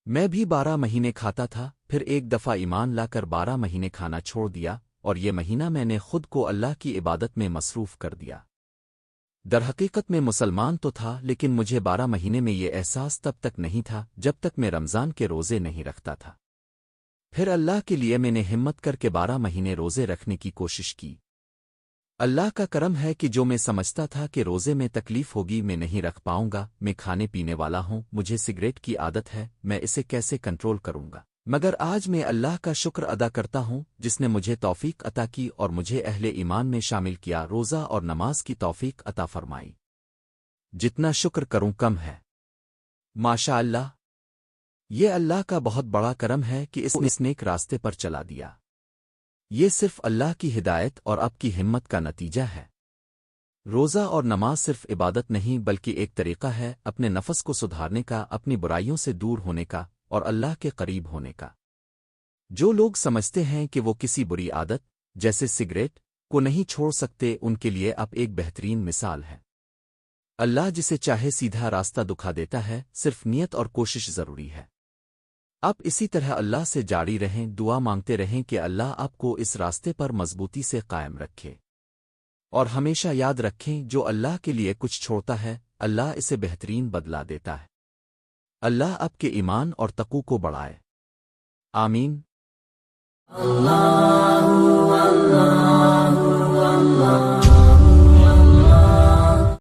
میں بھی 12 مہینے کھاتا تھا، پھر ایک دفعہ ایمان لا کر 12 مہینے کھانا چھوڑ دیا، اور یہ مہینہ میں نے خود کو اللہ کی عبادت میں مصروف کر دیا۔ درحقیقت میں مسلمان تو تھا، لیکن مجھے 12 مہینے میں یہ احساس تب تک نہیں تھا جب تک میں رمضان کے روزے نہیں رکھتا تھا۔ پھر اللہ کے لیے میں نے ہمت کر کے 12 مہینے روزے رکھنے کی کوشش کی۔ اللہ کا کرم ہے کہ جو میں سمجھتا تھا کہ روزے میں تکلیف ہوگی میں نہیں رکھ پاؤں گا، میں کھانے پینے والا ہوں، مجھے سگریٹ کی عادت ہے، میں اسے کیسے کنٹرول کروں گا؟ مگر آج میں اللہ کا شکر ادا کرتا ہوں جس نے مجھے توفیق عطا کی اور مجھے اہل ایمان میں شامل کیا، روزہ اور نماز کی توفیق عطا فرمائی۔ جتنا شکر کروں کم ہے۔ ماشاء اللہ، یہ اللہ کا بہت بڑا کرم ہے کہ اس نے اس نیک راستے پر چلا دیا۔ یہ صرف اللہ کی ہدایت اور آپ کی ہمت کا نتیجہ ہے۔ روزہ اور نماز صرف عبادت نہیں بلکہ ایک طریقہ ہے اپنے نفس کو سدھارنے کا، اپنی برائیوں سے دور ہونے کا اور اللہ کے قریب ہونے کا۔ جو لوگ سمجھتے ہیں کہ وہ کسی بری عادت جیسے سگریٹ کو نہیں چھوڑ سکتے، ان کے لیے اب ایک بہترین مثال ہے۔ اللہ جسے چاہے سیدھا راستہ دکھا دیتا ہے، صرف نیت اور کوشش ضروری ہے۔ آپ اسی طرح اللہ سے جاری رہیں، دعا مانگتے رہیں کہ اللہ آپ کو اس راستے پر مضبوطی سے قائم رکھے، اور ہمیشہ یاد رکھیں جو اللہ کے لیے کچھ چھوڑتا ہے اللہ اسے بہترین بدلا دیتا ہے۔ اللہ آپ کے ایمان اور تقوی کو بڑھائے، آمین۔ اللہ اللہ اللہ